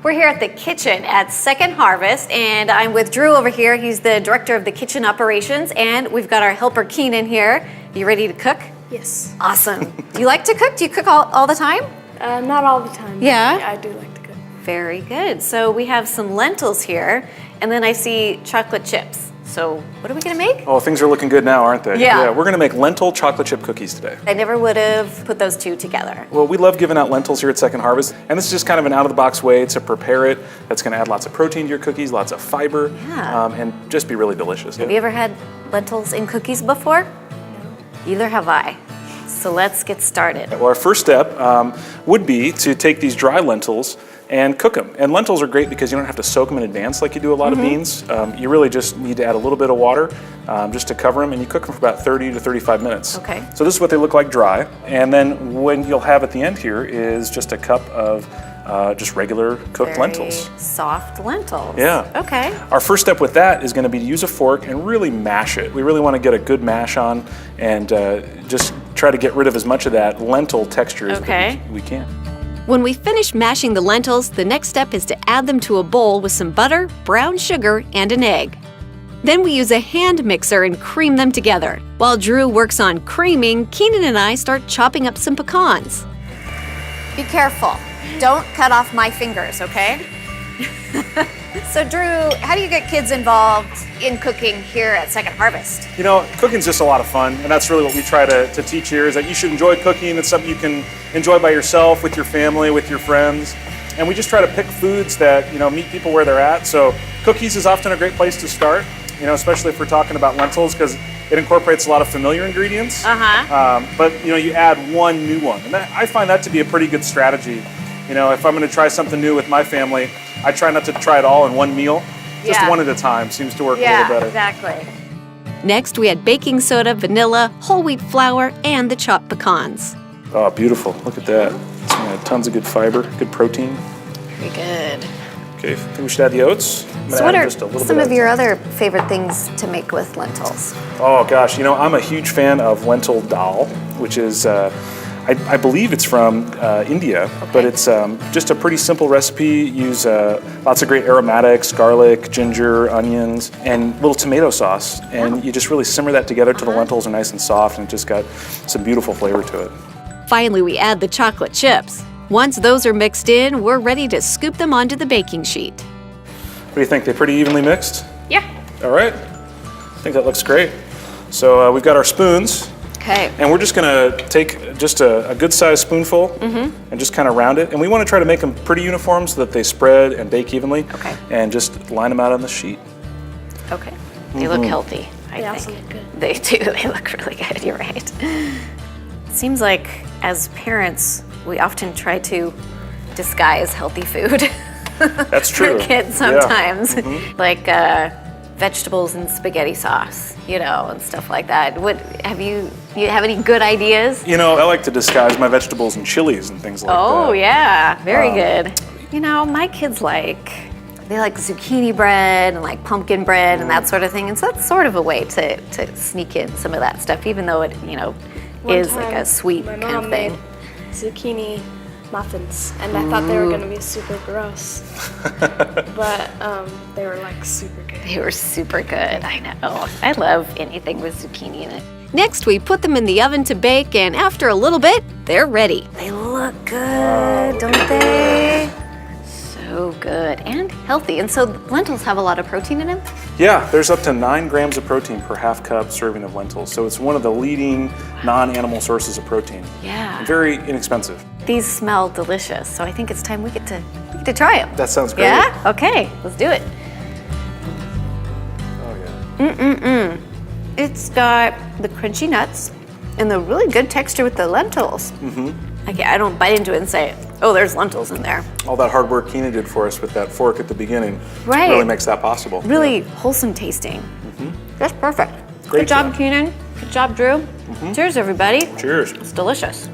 We're here at the kitchen at Second Harvest, and I'm with Drew over here. He's the director of the kitchen operations, and we've got our helper Keenan here. You ready to cook? Yes. Awesome. Do you like to cook? Do you cook all the time? Not all the time. Yeah? I do like to cook. Very good. So we have some lentils here, and then I see chocolate chips. So what are we gonna make? Oh, things are looking good now, aren't they? Yeah. We're gonna make lentil chocolate chip cookies today. I never would have put those two together. Well, we love giving out lentils here at Second Harvest, and this is just kind of an out-of-the-box way to prepare it. That's gonna add lots of protein to your cookies, lots of fiber, and just be really delicious. Have you ever had lentils in cookies before? No. Either have I. So let's get started. Well, our first step would be to take these dry lentils and cook them. And lentils are great because you don't have to soak them in advance like you do a lot of beans. You really just need to add a little bit of water just to cover them, and you cook them for about 30 to 35 minutes. Okay. So this is what they look like dry. And then what you'll have at the end here is just a cup of just regular cooked lentils. Soft lentils. Yeah. Okay. Our first step with that is going to be to use a fork and really mash it. We really want to get a good mash on and just try to get rid of as much of that lentil texture as we can. When we finish mashing the lentils, the next step is to add them to a bowl with some butter, brown sugar, and an egg. Then we use a hand mixer and cream them together. While Drew works on creaming, Keenan and I start chopping up some pecans. Be careful. Don't cut off my fingers, okay? So Drew, how do you get kids involved in cooking here at Second Harvest? You know, cooking's just a lot of fun, and that's really what we try to teach here, is that you should enjoy cooking. It's something you can enjoy by yourself, with your family, with your friends. And we just try to pick foods that, meet people where they're at. So cookies is often a great place to start, especially if we're talking about lentils, because it incorporates a lot of familiar ingredients. But, you add one new one. And I find that to be a pretty good strategy. If I'm going to try something new with my family, I try not to try it all in one meal. Just one at a time seems to work a little better. Exactly. Next, we add baking soda, vanilla, whole wheat flour, and the chopped pecans. Oh, beautiful. Look at that. It's gonna have tons of good fiber, good protein. Very good. Okay, I think we should add the ooats. So what are some of your other favorite things to make with lentils? Oh gosh, I'm a huge fan of Lentil Dal, which is, I believe it's from India, but it's just a pretty simple recipe. Use lots of great aromatics, garlic, ginger, onions, and little tomato sauce. And you just really simmer that together till the lentils are nice and soft, and it just got some beautiful flavor to it. Finally, we add the chocolate chips. Once those are mixed in, we're ready to scoop them onto the baking sheet. What do you think? They pretty evenly mixed? Yeah. All right. I think that looks great. So we've got our spoons. Okay. And we're just gonna take just a good sized spoonful and just kind of round it. And we want to try to make them pretty uniform so that they spread and bake evenly. Okay. And just line them out on the sheet. Okay. They look healthy, I think. Also look good. They do. They look really good. You're right. It seems like as parents, we often try to disguise healthy food. That's true. For kids sometimes, like vegetables and spaghetti sauce, and stuff like that. You have any good ideas? I like to disguise my vegetables in chilies and things like that. Oh yeah, very good. My kids they like zucchini bread and like pumpkin bread and that sort of thing, and so that's sort of a way to sneak in some of that stuff, even though it is like a sweet kind of thing. Made zucchini muffins, and I thought they were going to be super gross, but they were super good. They were super good. I know. I love anything with zucchini in it. Next, we put them in the oven to bake, and after a little bit, they're ready. They look good, don't they? So good and healthy. And so lentils have a lot of protein in them? Yeah, there's up to 9 grams of protein per half cup serving of lentils. So it's one of the leading non-animal sources of protein. Yeah. And very inexpensive. These smell delicious, so I think it's time we get to try them. That sounds great. Yeah? Okay, let's do it. Oh yeah. It's got the crunchy nuts and the really good texture with the lentils. Okay, I don't bite into it and say, oh, there's lentils in there. All that hard work Keenan did for us with that fork at the beginning really makes that possible. Really wholesome tasting. That's perfect. Great Good job, Keenan. Good job, Drew. Cheers, everybody. Cheers. It's delicious.